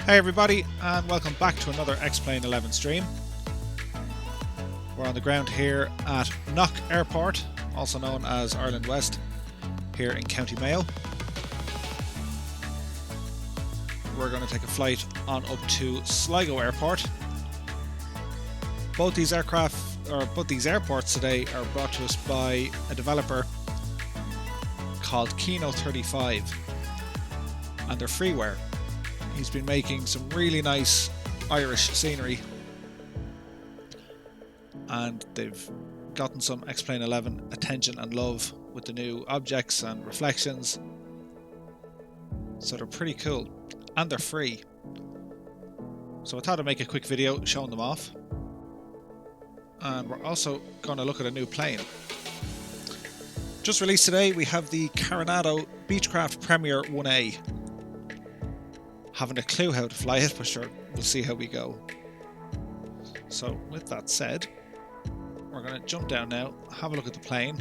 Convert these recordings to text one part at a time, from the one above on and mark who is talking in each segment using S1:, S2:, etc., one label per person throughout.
S1: Hey everybody, and welcome back to another XPlane 11 stream. We're on the ground here at Knock Airport, also known as Ireland West, here in County Mayo. We're going to take a flight on up to Sligo Airport. Both these airports today are brought to us by a developer called Kino 35, and they're freeware. He's been making some really nice Irish scenery, and they've gotten some XPlane 11 attention and love with the new objects and reflections, so they're pretty cool and they're free. So I thought I'd make a quick video showing them off, and we're also going to look at a new plane. Just released today, we have the Carenado Beechcraft Premier 1A. Haven't a clue how to fly it, but sure, we'll see how we go. So with that said, we're going to jump down now, have a look at the plane,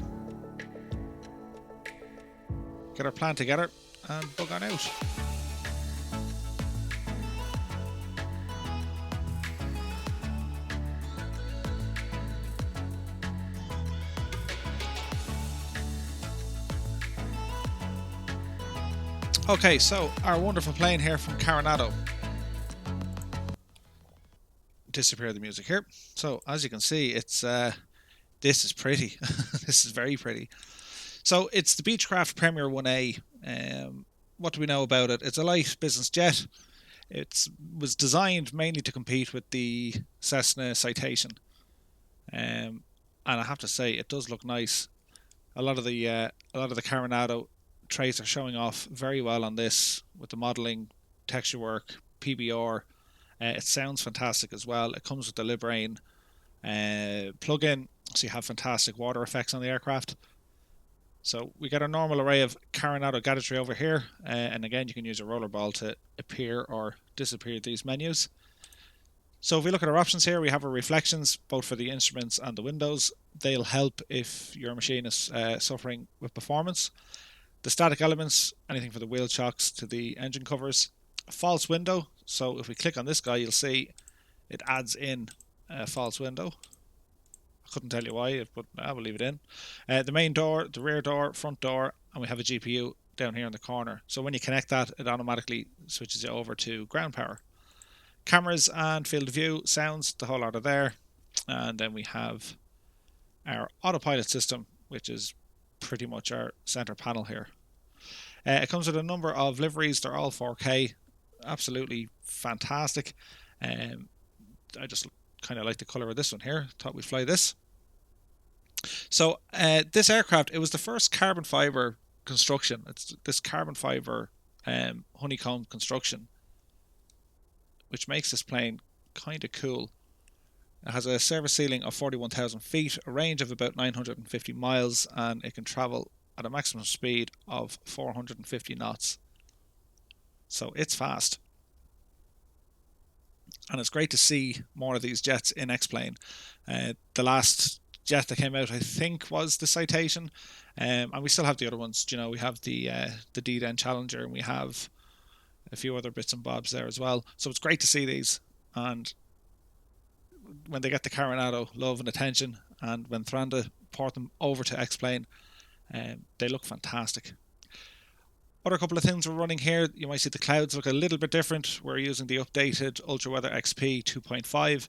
S1: get our plan together and bug on out. Okay, so our wonderful plane here from Carenado. Disappear the music here. So as you can see, it's this is pretty. This is very pretty. So it's the Beechcraft Premier 1A. What do we know about it? It's a light business jet. It was designed mainly to compete with the Cessna Citation, and I have to say it does look nice. A lot of the Carenado traits are showing off very well on this with the modelling, texture work, PBR. It sounds fantastic as well. It comes with the Librain plug-in, so you have fantastic water effects on the aircraft. So we get a normal array of Carenado gadgetry over here, and again you can use a rollerball to appear or disappear these menus. So if we look at our options here, we have our reflections both for the instruments and the windows. They'll help if your machine is suffering with performance. The static elements, anything from the wheel chocks to the engine covers. A false window, so if we click on this guy, you'll see it adds in a false window. I couldn't tell you why, but I will leave it in. The main door, the rear door, front door, and we have a GPU down here in the corner. So when you connect that, it automatically switches you over to ground power. Cameras and field of view, sounds, the whole lot are there. And then we have our autopilot system, which is pretty much our center panel here. It comes with a number of liveries. They're all 4K, absolutely fantastic. I just kind of like the color of this one here. Thought we'd fly this. So this aircraft, it was the first carbon fiber construction. It's this carbon fiber honeycomb construction, which makes this plane kind of cool. It has a service ceiling of 41,000 feet, a range of about 950 miles, and it can travel at a maximum speed of 450 knots. So it's fast. And it's great to see more of these jets in XPlane. The last jet that came out, I think, was the Citation. And we still have the other ones. You know, we have the D-Den Challenger, and we have a few other bits and bobs there as well. So it's great to see these. And when they get the Carenado love and attention, and when Thranda port them over to XPlane, they look fantastic. Other couple of things we're running here, you might see the clouds look a little bit different. We're using the updated Ultra Weather XP 2.5.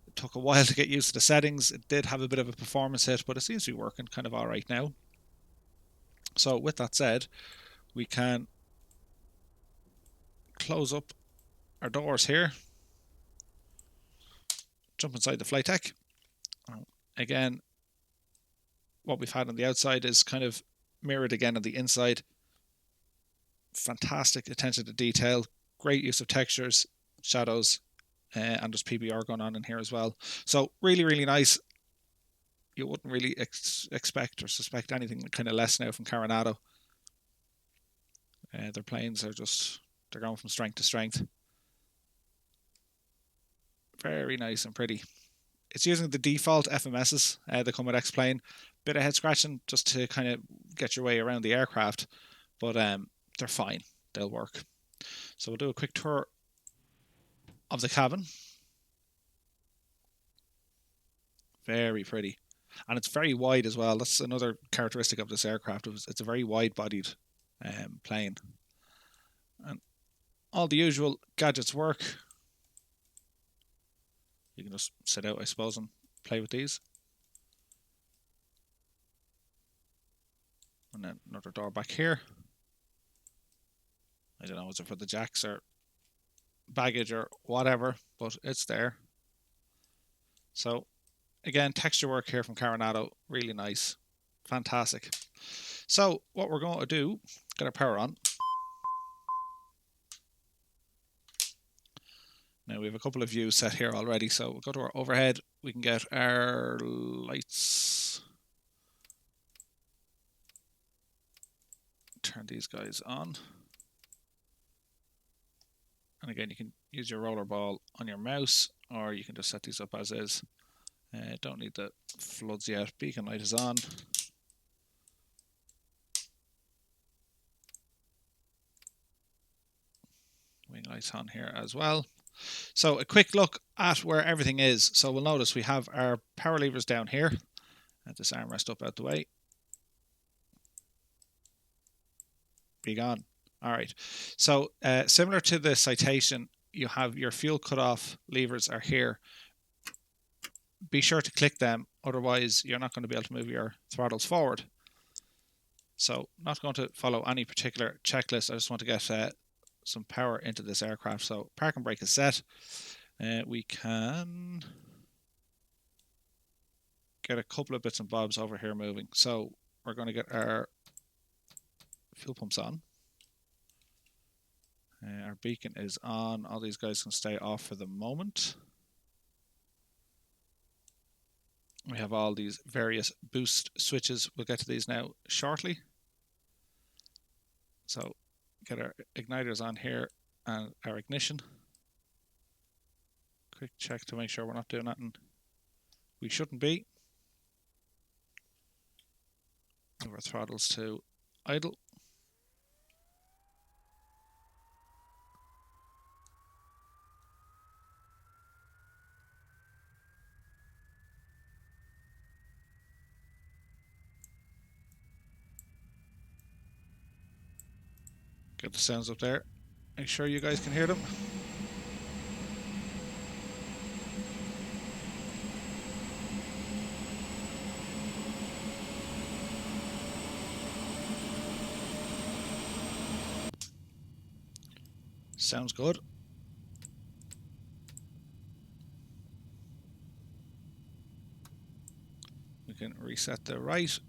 S1: It took a while to get used to the settings. It did have a bit of a performance hit, but it seems to be working kind of alright now. So with that said, we can close up our doors here, jump inside the flight deck. Again, what we've had on the outside is kind of mirrored again on the inside. Fantastic attention to detail, great use of textures, shadows, and there's PBR going on in here as well. So really, really nice. You wouldn't really expect or suspect anything kind of less now from Carenado. Their planes are just, they're going from strength to strength. Very nice and pretty. It's using the default FMSs that come with XPlane. Bit of head scratching just to kind of get your way around the aircraft, but they're fine. They'll work. So we'll do a quick tour of the cabin. Very pretty. And it's very wide as well. That's another characteristic of this aircraft. It's a very wide-bodied plane. And all the usual gadgets work. You can just sit out, I suppose, and play with these. And then another door back here. I don't know, is it for the jacks or baggage or whatever, but it's there. So, again, texture work here from Carenado. Really nice. Fantastic. So, what we're going to do, get our power on. Now we have a couple of views set here already, so we'll go to our overhead. We can get our lights. Turn these guys on. And again, you can use your roller ball on your mouse, or you can just set these up as is. Don't need the floods yet. Beacon light is on. Wing lights on here as well. So a quick look at where everything is. So we'll notice we have our power levers down here. Let this armrest up out the way. Be gone. All right. So similar to the Citation, you have your fuel cutoff levers are here. Be sure to click them, otherwise you're not going to be able to move your throttles forward. So not going to follow any particular checklist. I just want to get some power into this aircraft. So park and brake is set. We can get a couple of bits and bobs over here moving. So we're going to get our fuel pumps on. Our beacon is on. All these guys can stay off for the moment. We have all these various boost switches. We'll get to these now shortly. So get our igniters on here and our ignition. Quick check to make sure we're not doing nothing we shouldn't be. Move our throttles to idle. Get the sounds up there. Make sure you guys can hear them. Sounds good. We can reset the right.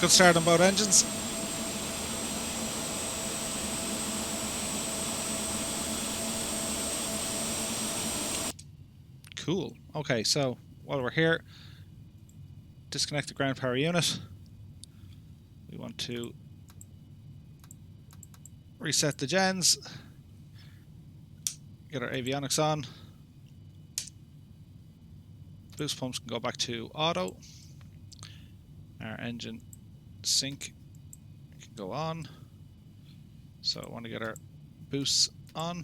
S1: Good start on both engines. Cool. Okay, so while we're here, disconnect the ground power unit. We want to reset the gens. Get our avionics on. Boost pumps can go back to auto. Our engine sync can go on. So I want to get our boosts on.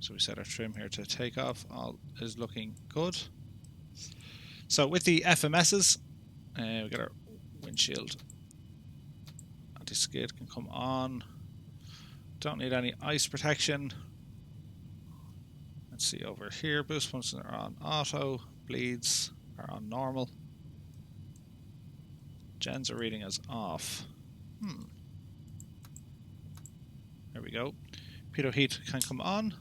S1: So we set our trim here to take off. All is looking good. So with the FMSs, we got our windshield anti-skid can come on. Don't need any ice protection. Let's see over here. Boost pumps are on auto. Bleeds are on normal. Gens are reading as off. There we go. Pitot heat can come on.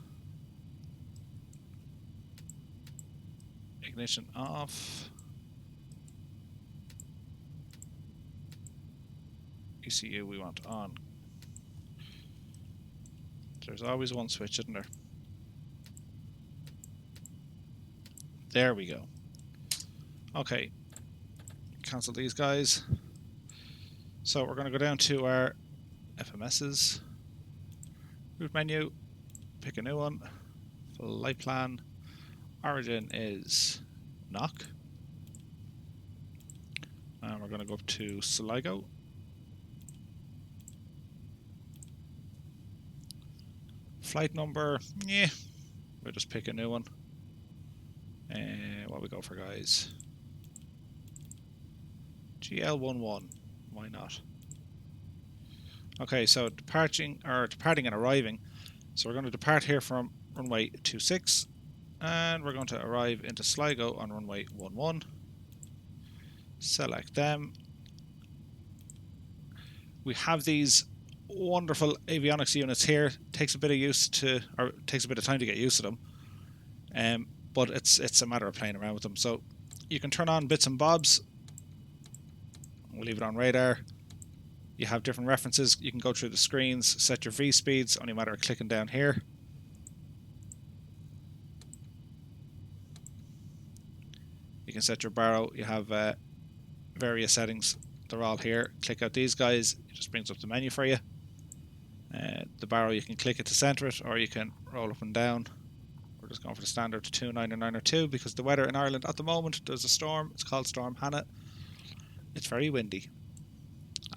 S1: Ignition off. ECU we want on. There's always one switch, isn't there? There we go. Okay, cancel these guys. So we're going to go down to our FMSs, route menu, pick a new one, flight plan, origin is Knock, and we're going to go up to Sligo. Flight number, yeah, we'll just pick a new one. What we go for, guys? GL11, why not? Okay, so departing and arriving. So we're going to depart here from runway 26, and we're going to arrive into Sligo on runway 11. Select them. We have these wonderful avionics units here. Takes a bit of time to get used to them, but it's a matter of playing around with them. So you can turn on bits and bobs. We'll leave it on radar. You have different references. You can go through the screens, set your V speeds, only a matter of clicking down here. You can set your baro. You have various settings. They're all here. Click out these guys. It just brings up the menu for you. The baro, you can click it to center it, or you can roll up and down. We're just going for the standard 2992 because the weather in Ireland at the moment, there's a storm. It's called Storm Hannah. It's very windy,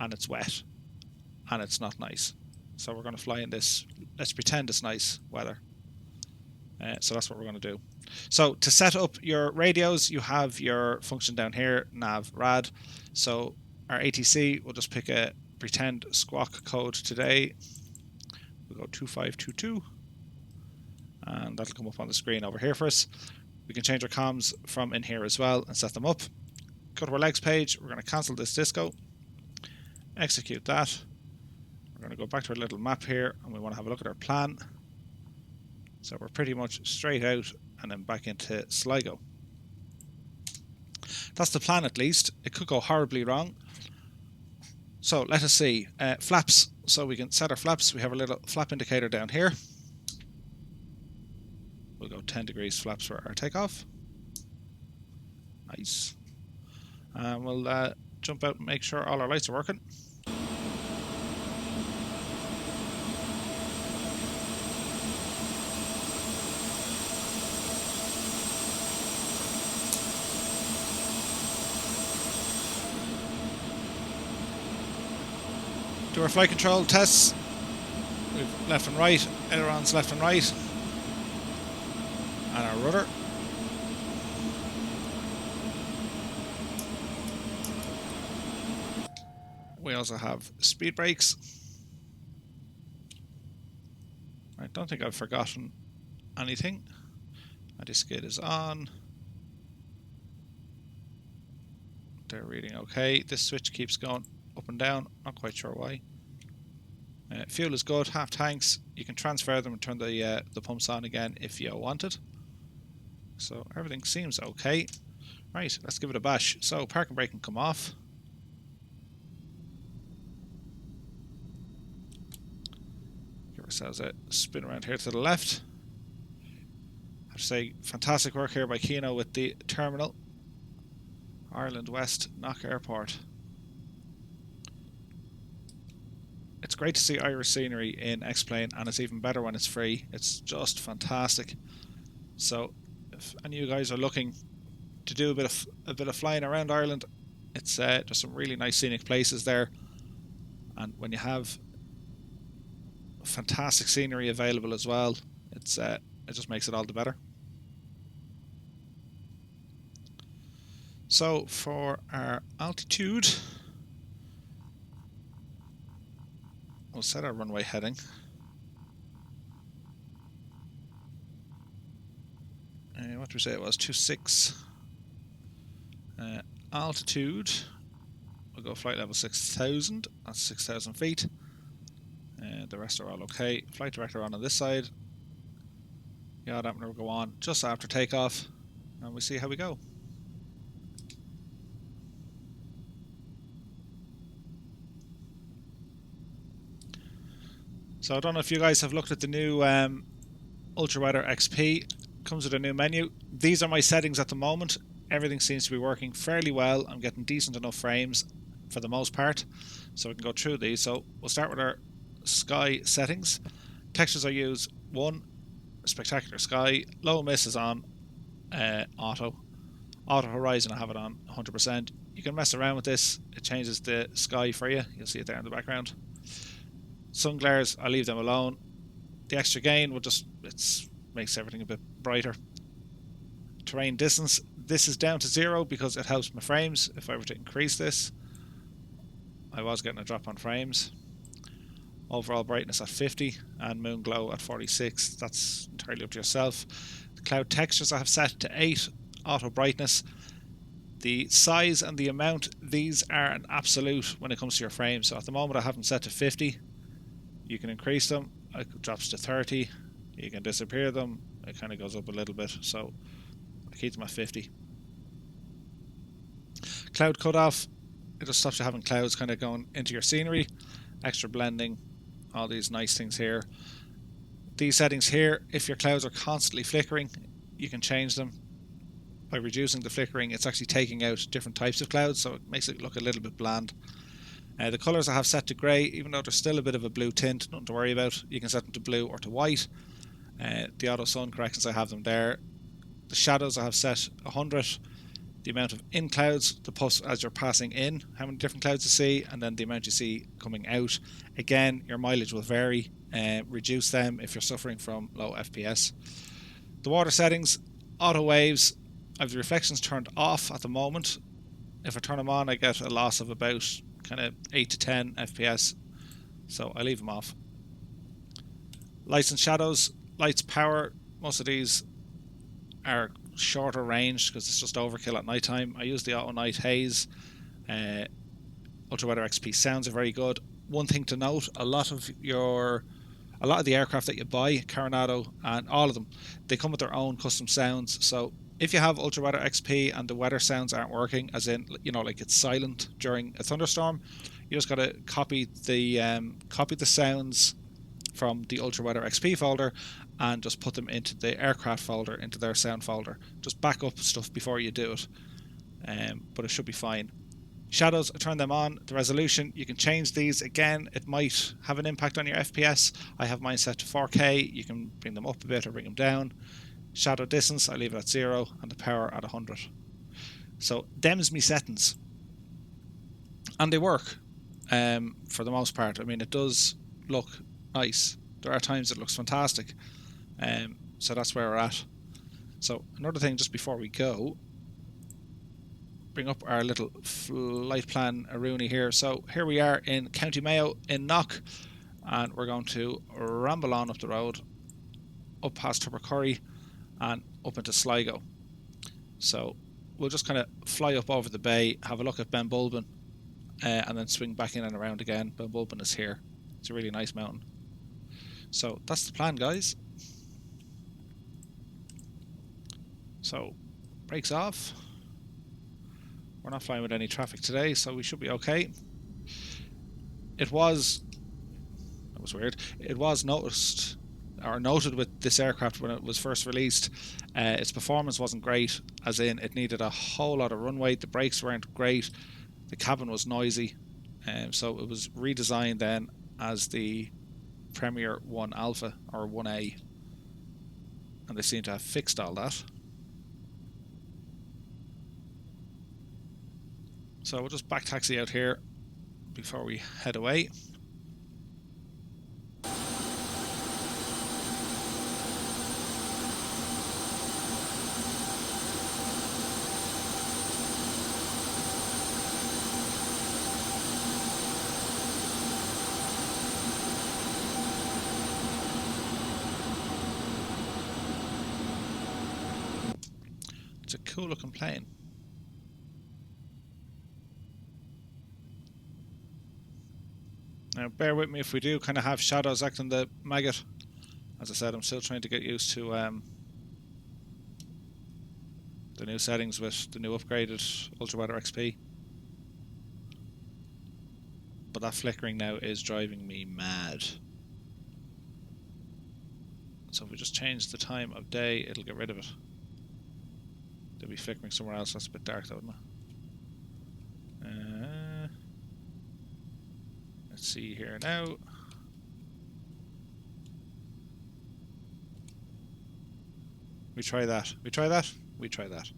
S1: and it's wet, and it's not nice. So we're going to fly in this, let's pretend it's nice weather. So that's what we're going to do. So to set up your radios, you have your function down here, nav rad. So our ATC, we'll just pick a pretend squawk code today. We'll go 2522, and that'll come up on the screen over here for us. We can change our comms from in here as well and set them up. Go to our legs page. We're going to cancel this disco. Execute that. We're going to go back to our little map here, and we want to have a look at our plan. So we're pretty much straight out and then back into Sligo. That's the plan, at least. It could go horribly wrong. So let us see. Flaps. So we can set our flaps. We have a little flap indicator down here. We'll go 10 degrees flaps for our takeoff. Nice. And we'll jump out and make sure all our lights are working. Do our flight control tests. We've left and right, ailerons left and right, and our rudder. We also have speed brakes. I don't think I've forgotten anything. Anti-skid is on. They're reading okay. This switch keeps going up and down, not quite sure why. Fuel is good, half tanks. You can transfer them and turn the pumps on again if you want it. So everything seems okay. Right, let's give it a bash. So park and brake can come off. Give ourselves a spin around here to the left. I have to say, fantastic work here by Kino with the terminal. Ireland West, Knock Airport. It's great to see Irish scenery in XPlane, and it's even better when it's free. It's just fantastic. So, if any of you guys are looking to do a bit of flying around Ireland, it's just some really nice scenic places there. And when you have fantastic scenery available as well, it just makes it all the better. So for our altitude, we'll set our runway heading. What did we say it was? 26. Altitude, we'll go flight level 6,000. That's 6,000 feet. The rest are all okay. Flight director on this side. Yeah, that one will go on just after takeoff, and we see how we go. So I don't know if you guys have looked at the new Ultraweather XP. Comes with a new menu. These are my settings at the moment. everything seems to be working fairly well. I'm getting decent enough frames for the most part, so we can go through these. So we'll start with our sky settings. Textures I use: 1, spectacular sky. Low miss is on auto horizon, I have it on 100%. You can mess around with this, it changes the sky for you. You'll see it there in the background. Sun glares, I leave them alone. The extra gain will just, makes everything a bit brighter. Terrain distance, this is down to 0 because it helps my frames. If I were to increase this, I was getting a drop on frames. Overall brightness at 50 and moon glow at 46. That's entirely up to yourself. The cloud textures I have set to 8, auto brightness. The size and the amount, these are an absolute when it comes to your frame. So at the moment I have them set to 50. You can increase them, it drops to 30. You can disappear them, it kind of goes up a little bit. So I keep them at 50. Cloud cutoff, it just stops you having clouds kind of going into your scenery. Extra blending, all these nice things here. These settings here, if your clouds are constantly flickering, you can change them. By reducing the flickering, it's actually taking out different types of clouds, so it makes it look a little bit bland. The colours I have set to grey, even though there's still a bit of a blue tint, nothing to worry about. You can set them to blue or to white. The auto sun corrections, I have them there. The shadows I have set 100. The amount of in clouds, the pulse as you're passing in, how many different clouds you see, and then the amount you see coming out. Again, your mileage will vary. Reduce them if you're suffering from low FPS. The water settings, auto waves, I have the reflections turned off at the moment. If I turn them on, I get a loss of about kind of 8 to 10 FPS, so I leave them off. Lights and shadows, lights power, most of these are shorter range because it's just overkill at night time. I use the auto night haze. Ultra Weather XP sounds are very good. One thing to note, a lot of the aircraft that you buy, Carenado and all of them, they come with their own custom sounds. So if you have Ultra Weather XP and the weather sounds aren't working, as in, like it's silent during a thunderstorm, you just got to copy the sounds from the Ultra Weather XP folder and just put them into the aircraft folder, into their sound folder. Just back up stuff before you do it, but it should be fine. Shadows, I turn them on. The resolution, you can change these. Again, it might have an impact on your FPS. I have mine set to 4K. You can bring them up a bit or bring them down. Shadow distance, I leave it at 0, and the power at 100. So them's me settings, and they work for the most part. I mean, it does look nice. There are times it looks fantastic, so that's where we're at. So another thing just before we go, bring up our little flight plan Rooney here. So here we are in County Mayo in Knock, and we're going to ramble on up the road, up past Tubbercurry and up into Sligo. So we'll just kind of fly up over the bay, have a look at Benbulben, and then swing back in and around again. Benbulben is here. It's a really nice mountain. So that's the plan, guys. So brakes off. We're not flying with any traffic today, so we should be okay. That was weird. It was noted with this aircraft when it was first released, its performance wasn't great, as in it needed a whole lot of runway, the brakes weren't great, the cabin was noisy, so it was redesigned then as the Premier 1 Alpha or 1A, and they seem to have fixed all that. So we'll just back taxi out here before we head away. It's a cool looking plane. Now bear with me if we do kind of have shadows acting the maggot. As I said, I'm still trying to get used to the new settings with the new upgraded Ultra Weather XP. But that flickering now is driving me mad. So if we just change the time of day, it'll get rid of it. They'll be flickering somewhere else. That's a bit dark though, isn't it? Let's see here now. We try that. We try that. We try that.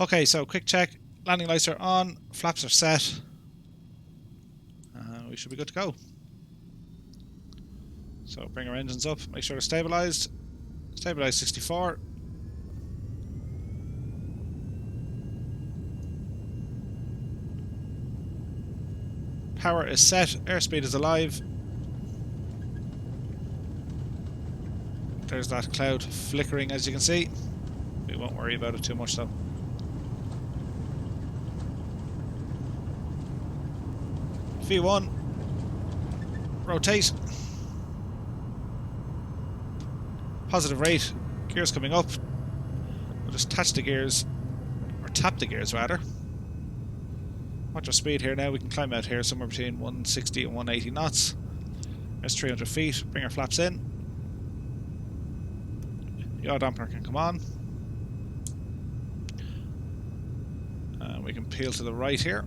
S1: Okay, so quick check. Landing lights are on. Flaps are set. We should be good to go. So bring our engines up. Make sure they're stabilized. Stabilize 64. Power is set. Airspeed is alive. There's that cloud flickering, as you can see. We won't worry about it too much though. V1. Rotate. Positive rate. Gears coming up. We'll just attach the gears, or tap the gears rather. Watch our speed here now. We can climb out here somewhere between 160 and 180 knots. There's 300 feet. Bring our flaps in. The yaw dampener can come on. We can peel to the right here.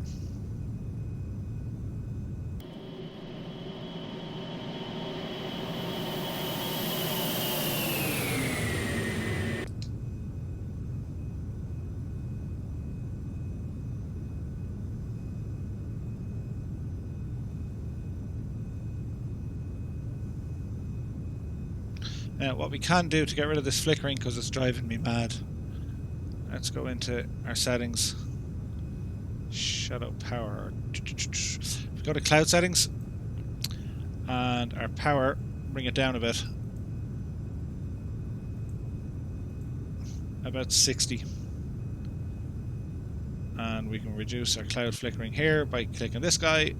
S1: Now, what we can do to get rid of this flickering, because it's driving me mad, let's go into our settings. Shadow power. We go to cloud settings, and our power, bring it down a bit. About 60. And we can reduce our cloud flickering here by clicking this guy.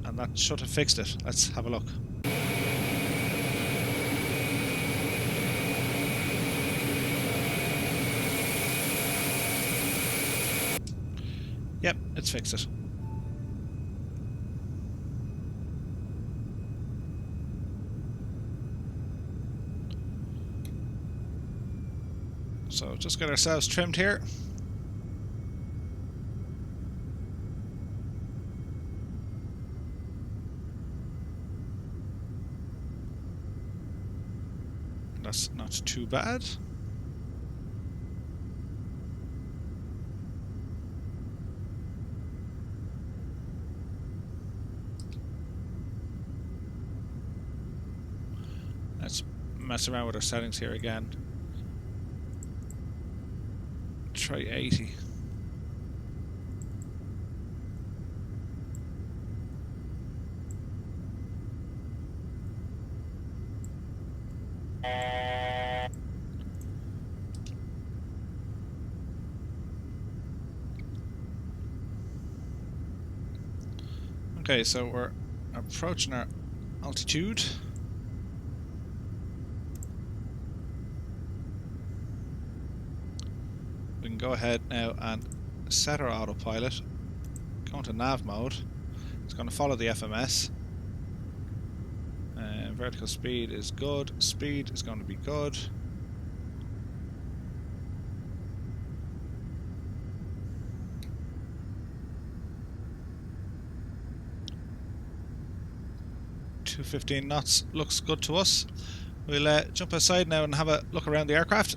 S1: And that should have fixed it. Let's have a look. Yep, it's fixed it. So just get ourselves trimmed here. That's not too bad. Let's mess around with our settings here again. Try 80. Okay, so we're approaching our altitude. We can go ahead now and set our autopilot. Go into nav mode. It's going to follow the FMS. Vertical speed is good. Speed is going to be good. .215 knots looks good to us. We'll jump aside now and have a look around the aircraft.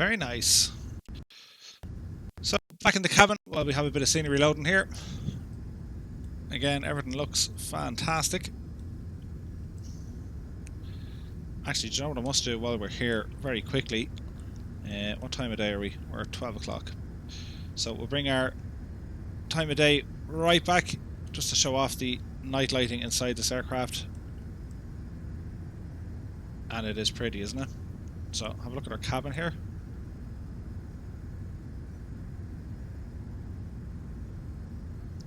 S1: Very nice. So back in the cabin, while we have a bit of scenery loading here. Again, everything looks fantastic. Actually, do you know what I must do while we're here very quickly? What time of day are we? We're at 12 o'clock. So we'll bring our time of day right back just to show off the night lighting inside this aircraft. And it is pretty, isn't it? So have a look at our cabin here.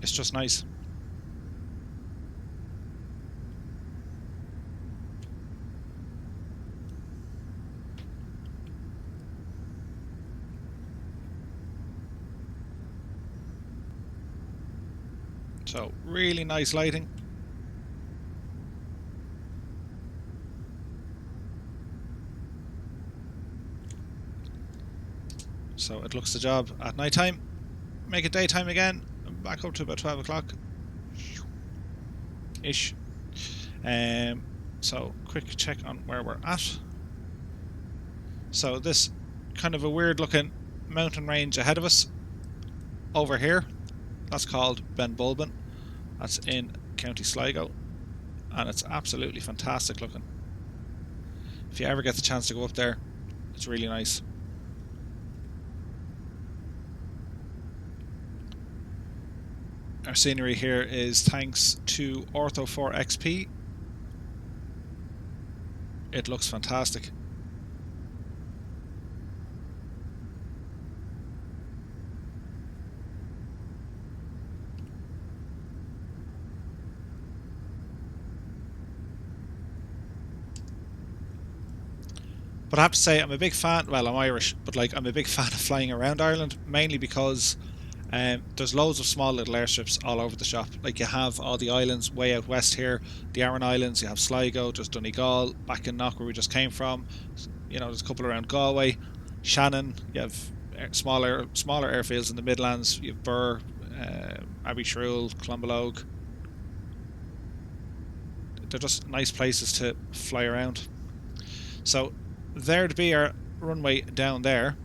S1: It's just nice. So really nice lighting. So it looks the job at night time. Make it daytime again. Back up to about 12 o'clock ish. So quick check on where we're at. So this kind of a weird looking mountain range ahead of us over here, that's called Ben Bulben. That's in County Sligo, and it's absolutely fantastic looking. If you ever get the chance to go up there, it's really nice. Our scenery here is thanks to Ortho 4 XP. It looks fantastic. But I have to say, I'm a big fan, well, I'm Irish, but like I'm a big fan of flying around Ireland, mainly because there's loads of small little airstrips all over the shop. Like you have all the islands way out west here, the Aran Islands, you have Sligo, there's Donegal, back in Knock where we just came from. You know, there's a couple around Galway, Shannon, you have smaller airfields in the Midlands, you have Burr, Abbeyshrew, Clonbelogue. They're just nice places to fly around. So there'd be our runway down there,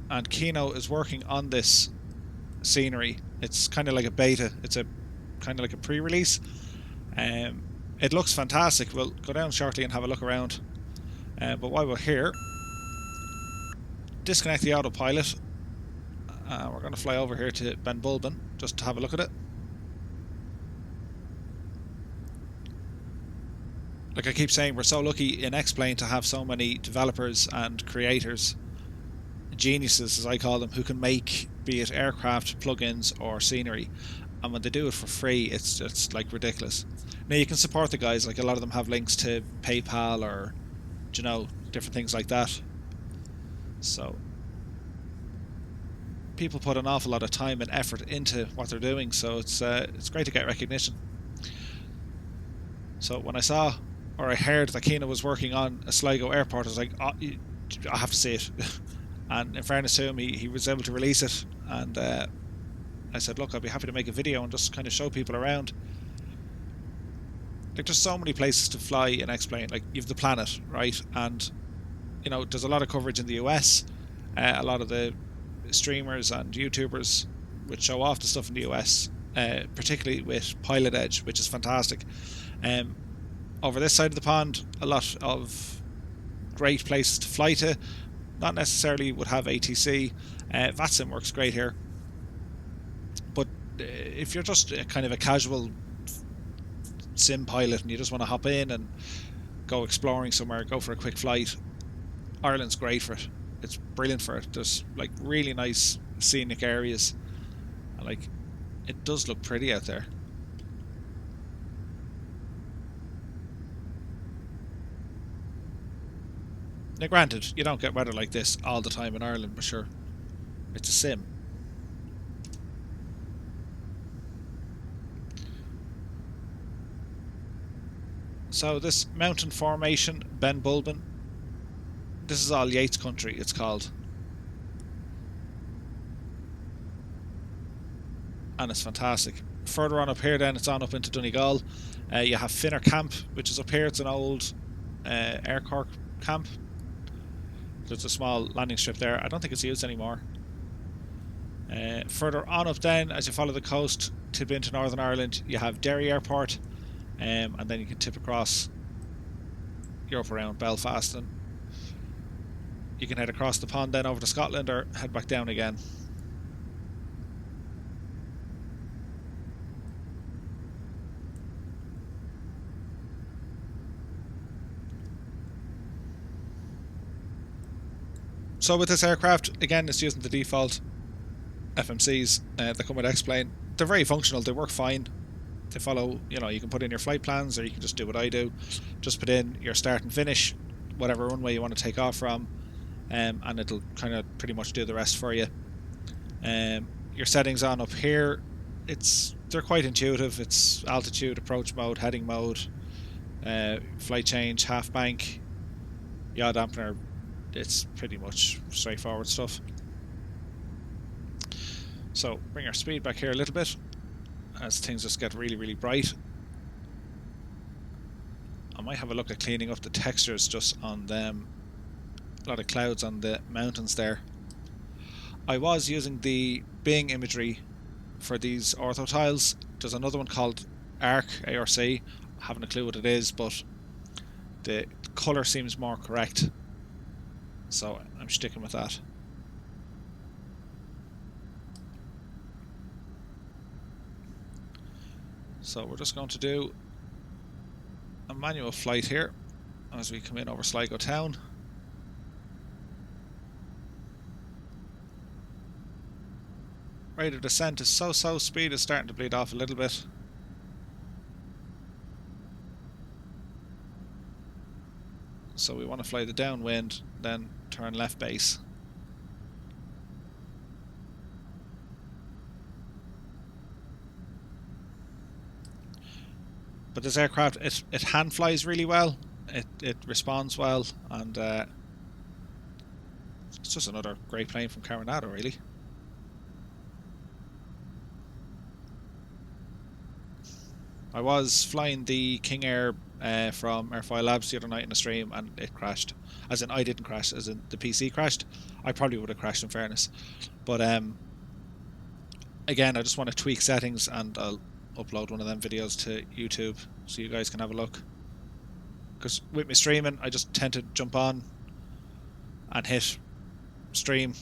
S1: and Kino is working on this scenery. It's kind of like a beta, it's a kind of like a pre-release. It looks fantastic. We'll go down shortly and have a look around, but while we're here, disconnect the autopilot. We're going to fly over here to Ben Bulben just to have a look at it. Like I keep saying, we're so lucky in XPlane to have so many developers and creators, geniuses as I call them, who can make, be it aircraft, plugins or scenery, and when they do it for free, it's just like ridiculous. Now you can support the guys, like a lot of them have links to PayPal or, you know, different things like that. So people put an awful lot of time and effort into what they're doing, so it's great to get recognition. So when I saw, or I heard that Kino was working on a Sligo airport, I was like, oh, I have to see it. And in fairness to him, he was able to release it, and I said, look, I'd be happy to make a video and just kind of show people around. Like, there's so many places to fly in XPlane. Like, you've the planet, right? And, you know, there's a lot of coverage in the US. A lot of the streamers and YouTubers would show off the stuff in the US, particularly with Pilot Edge, which is fantastic. Over this side of the pond, a lot of great places to fly to. Not necessarily would have ATC. VATSIM works great here. But if you're just kind of a casual sim pilot and you just want to hop in and go exploring somewhere, go for a quick flight, Ireland's great for it. It's brilliant for it. There's like really nice scenic areas. And like, it does look pretty out there. Now granted, you don't get weather like this all the time in Ireland, but sure, it's a sim. So this mountain formation, Ben Bulben, this is all Yates country, it's called. And it's fantastic. Further on up here then, it's on up into Donegal. You have Finner Camp, which is up here. It's an old Air Cork camp. There's a small landing strip there. I don't think it's used anymore. Further on up then, as you follow the coast, tip into Northern Ireland, you have Derry Airport, and then you can tip across Europe around Belfast, and you can head across the pond then over to Scotland or head back down again. So with this aircraft, again, it's using the default FMCs that come with XPlane. They're very functional, they work fine. They follow, you can put in your flight plans, or you can just do what I do. Just put in your start and finish, whatever runway you want to take off from, and it'll kind of pretty much do the rest for you. Your settings on up here, they're quite intuitive. It's altitude, approach mode, heading mode, flight change, half bank, yaw dampener. It's pretty much straightforward stuff. So bring our speed back here a little bit as things just get really, really bright. I might have a look at cleaning up the textures just on them. A lot of clouds on the mountains there. I was using the Bing imagery for these ortho tiles. There's another one called ARC, ARC. I haven't a clue what it is, but the colour seems more correct, so I'm sticking with that. So we're just going to do a manual flight here as we come in over Sligo town. Rate of descent is so-so, speed is starting to bleed off a little bit. So we want to fly the downwind, then turn left base. But this aircraft, it hand flies really well, it responds well, and it's just another great plane from Carenado, really. I was flying the King Air from Airfoil Labs the other night in a stream, and it crashed. As in, I didn't crash, as in the PC crashed. I probably would have crashed in fairness. But again, I just want to tweak settings, and I'll upload one of them videos to YouTube so you guys can have a look. Because with me streaming, I just tend to jump on and hit stream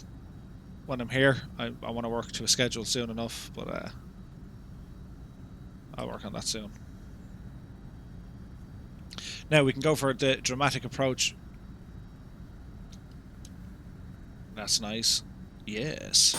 S1: when I'm here. I want to work to a schedule soon enough, but I'll work on that soon. Now we can go for the dramatic approach. That's nice. Yes.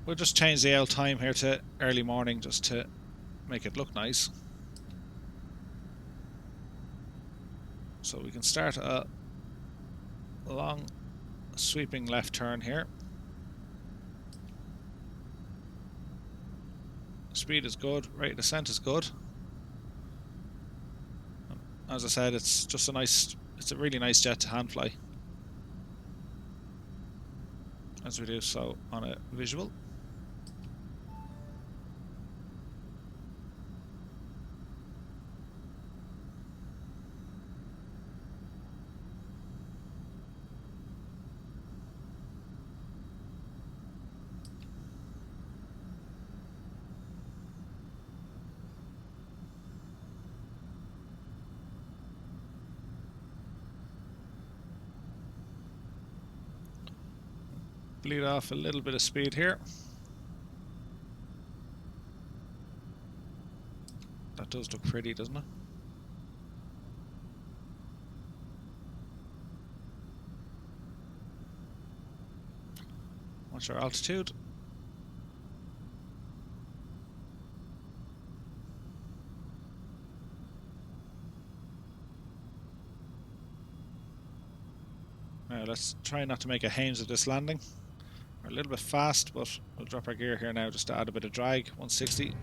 S1: We'll just change the L time here to early morning just to make it look nice. So we can start a long sweeping left turn here. Speed is good, rate of descent is good. As I said, it's a really nice jet to hand fly, as we do so on a visual. Bleed off a little bit of speed here. That does look pretty, doesn't it? What's our altitude? Now let's try not to make a hames of this landing. We're a little bit fast, but we'll drop our gear here now just to add a bit of drag. 160.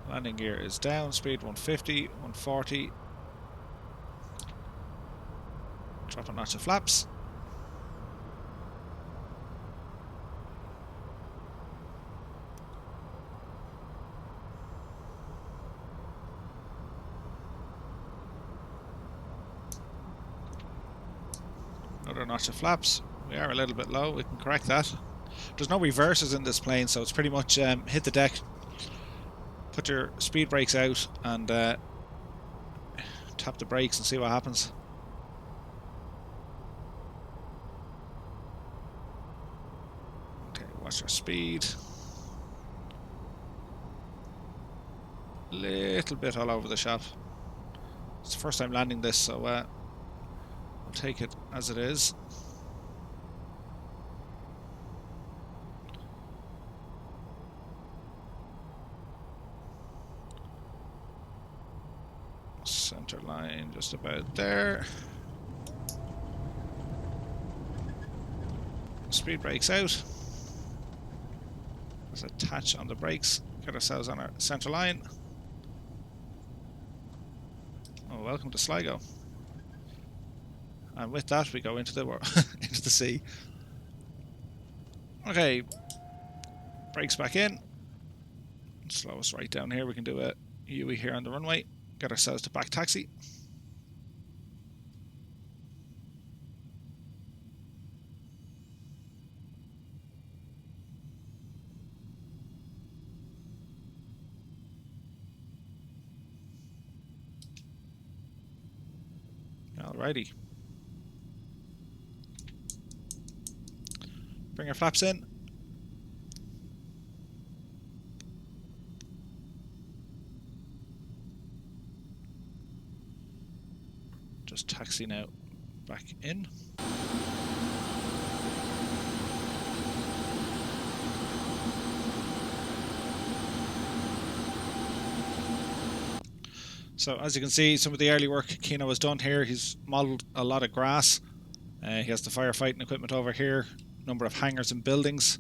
S1: Landing gear is down, speed 150, 140. Drop a notch of flaps. Another notch of flaps. We are a little bit low, we can correct that. There's no reverses in this plane, so it's pretty much hit the deck, put your speed brakes out and tap the brakes and see what happens. Okay, watch your speed. Little bit all over the shop. It's the first time landing this, so I'll take it as it is. Center line just about there. Speed brakes out. Let's attach on the brakes. Get ourselves on our center line. Oh, welcome to Sligo. And with that, we go into the into the sea. Okay, brakes back in. Slow us right down here. We can do a UE here on the runway. Get ourselves to back taxi. Alrighty. Bring our flaps in. Just taxi now back in. So as you can see, some of the early work Kino has done here. He's modelled a lot of grass. He has the firefighting equipment over here, number of hangars and buildings.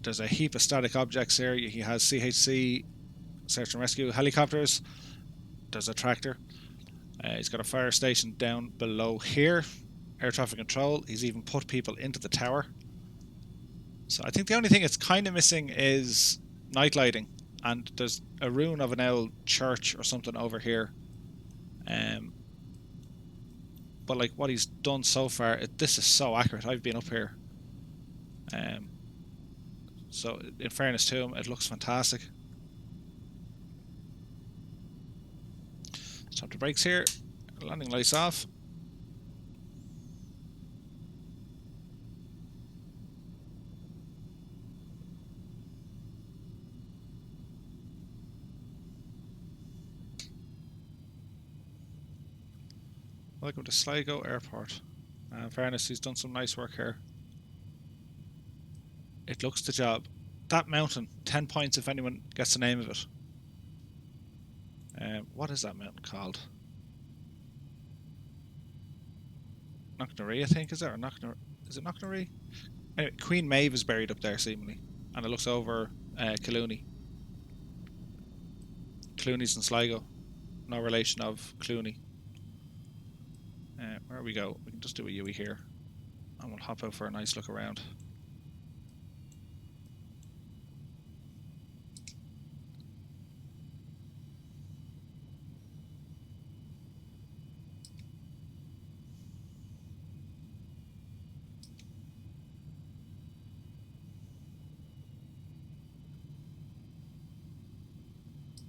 S1: There's a heap of static objects here. He has CHC, search and rescue helicopters. There's a tractor. He's got a fire station down below here, air traffic control. He's even put people into the tower. So I think the only thing it's kind of missing is night lighting, and there's a ruin of an old church or something over here. But like what he's done so far, this is so accurate. I've been up here. So in fairness to him, it looks fantastic. Stop the brakes here. Landing lights off. Welcome to Sligo Airport. In fairness, he's done some nice work here. It looks the job. That mountain, 10 points if anyone gets the name of it. What is that mountain called? Knocknaree, I think, is there? Or is it Knocknaree? Anyway, Queen Maeve is buried up there, seemingly. And it looks over Clooney. Clooney's in Sligo. No relation of Clooney. Where we go? We can just do a UE here. And we'll hop out for a nice look around.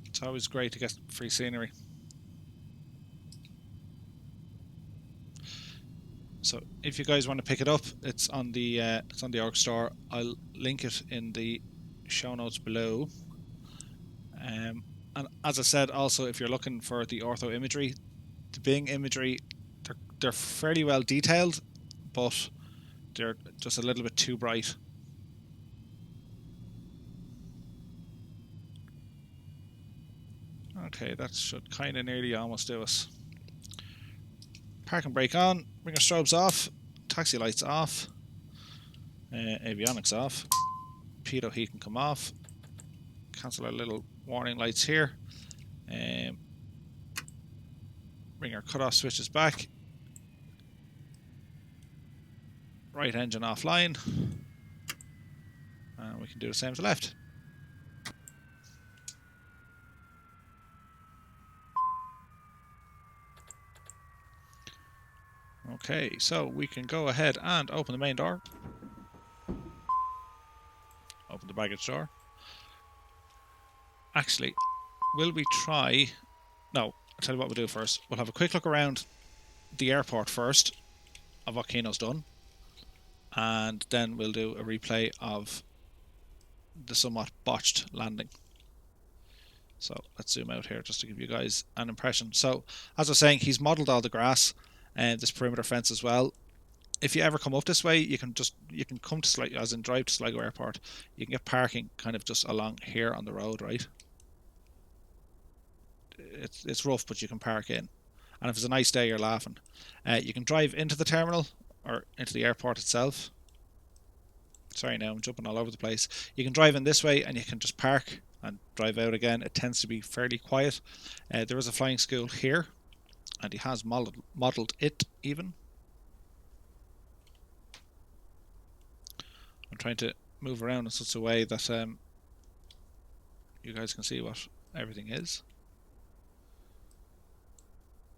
S1: It's always great to get free scenery. So if you guys want to pick it up, it's on the org store. I'll link it in the show notes below. And as I said, also if you're looking for the ortho imagery, the Bing imagery, they're fairly well detailed, but they're just a little bit too bright. Okay, that should kind of nearly almost do us. Park and brake on, bring our strobes off, taxi lights off, avionics off, pitot heat can come off, cancel our little warning lights here, bring our cutoff switches back, right engine offline, and we can do the same to the left. Okay, so we can go ahead and open the main door. Open the baggage door. Actually, will we try... No, I'll tell you what we'll do first. We'll have a quick look around the airport first of what Keno's done. And then we'll do a replay of the somewhat botched landing. So let's zoom out here just to give you guys an impression. So, as I was saying, he's modelled all the grass and this perimeter fence as well. If you ever come up this way, you can come to Sligo, as in drive to Sligo Airport. You can get parking kind of just along here on the road, right? It's rough, but you can park in. And if it's a nice day, you're laughing. You can drive into the terminal or into the airport itself. Sorry, now I'm jumping all over the place. You can drive in this way, and you can just park and drive out again. It tends to be fairly quiet. There is a flying school here, and he has modelled it even. I'm trying to move around in such a way that you guys can see what everything is.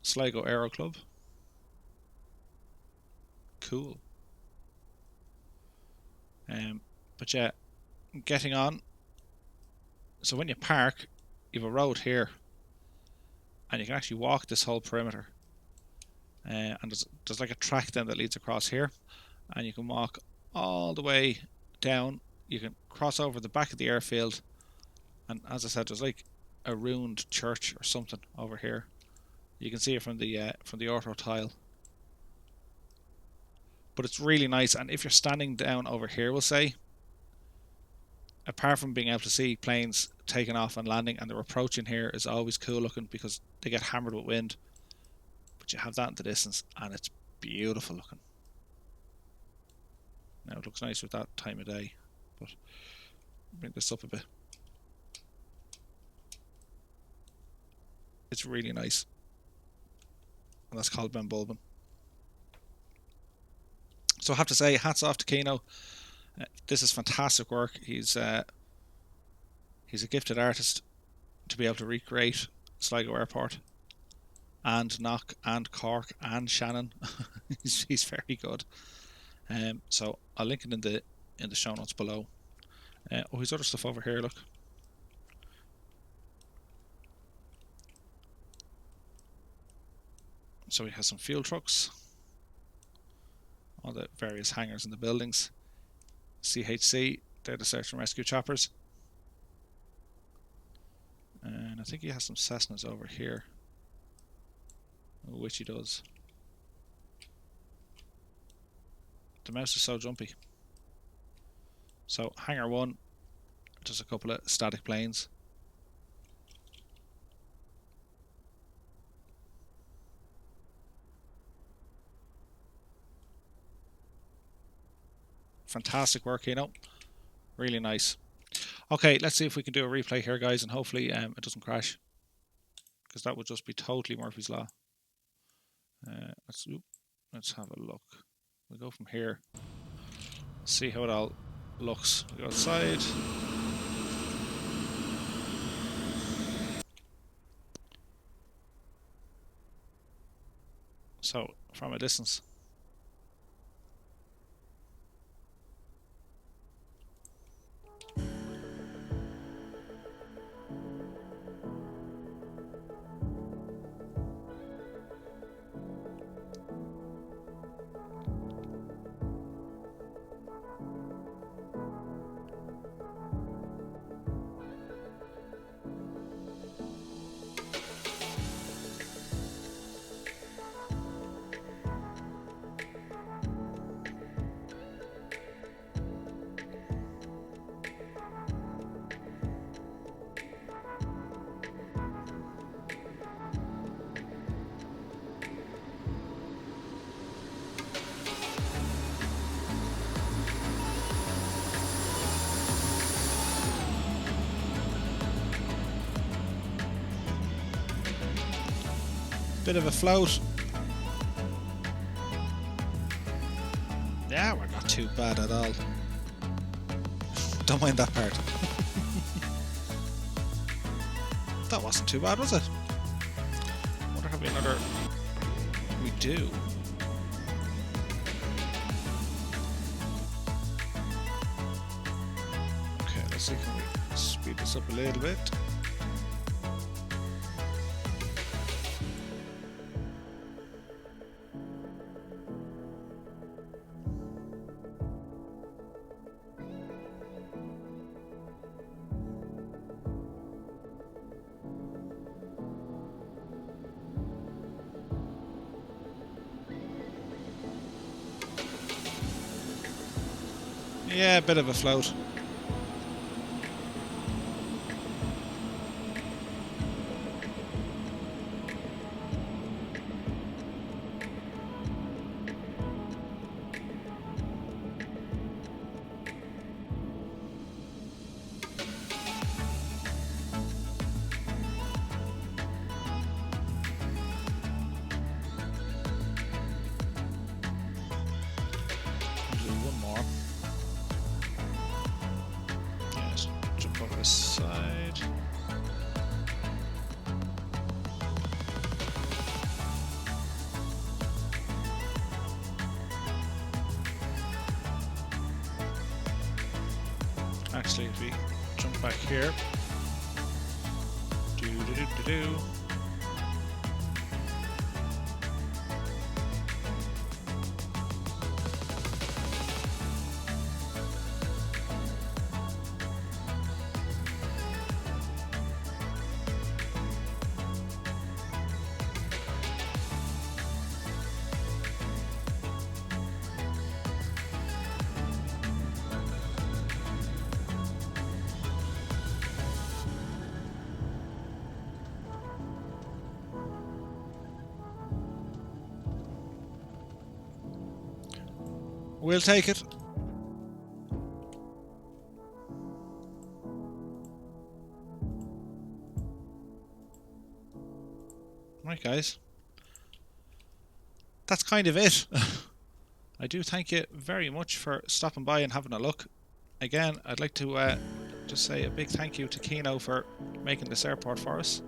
S1: Sligo Aero Club. Cool. But yeah, getting on. So when you park, you have a road here, and you can actually walk this whole perimeter. And there's like a track then that leads across here, and you can walk all the way down. You can cross over the back of the airfield, and as I said, there's like a ruined church or something over here. You can see it from the ortho tile, but it's really nice. And if you're standing down over here, we'll say, apart from being able to see planes taking off and landing, and their approach in here is always cool looking because they get hammered with wind, but you have that in the distance and it's beautiful looking. Now it looks nice with that time of day, but bring this up a bit. It's really nice, and that's called Ben Bulbin. So I have to say, hats off to Keno. This is fantastic work. He's a gifted artist to be able to recreate Sligo Airport and Knock and Cork and Shannon. he's very good. So I'll link it in the show notes below. Oh, here's other stuff over here. Look. So he has some fuel trucks, all the various hangars in the buildings. CHC, they're the search and rescue choppers. And I think he has some Cessnas over here, which he does. The mouse is so jumpy. So hangar 1, just a couple of static planes. Fantastic work, you know. Really nice. Okay, let's see if we can do a replay here, guys, and hopefully it doesn't crash, because that would just be totally Murphy's Law. Let's have a look. We'll go from here. See how it all looks. We go outside. So from a distance. bit of a float. Yeah, we're not too bad at all. Don't mind that part. That wasn't too bad, was it? I wonder have we another... We do. Okay, let's see, can we speed this up a little bit? Yeah, a bit of a float. Side. Actually, if we jump back here, do. We'll take it. Right, guys. That's kind of it. I do thank you very much for stopping by and having a look. Again, I'd like to just say a big thank you to Kino for making this airport for us,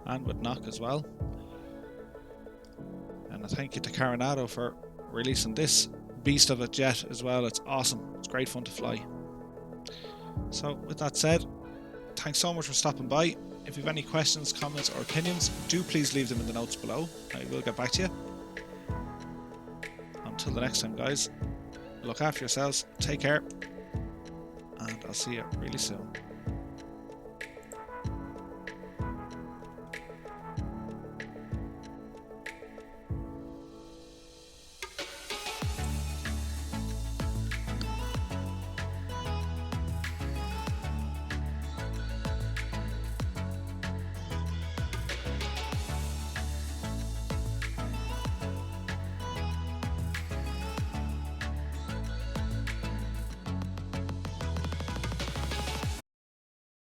S1: and with Knock as well. And a thank you to Carenado for releasing this beast of a jet as well. It's awesome. It's great fun to fly. So with that said, thanks so much for stopping by. If you have any questions, comments or opinions, do please leave them in the notes below. I will get back to you. Until the next time, guys, look after yourselves, take care, and I'll see you really soon.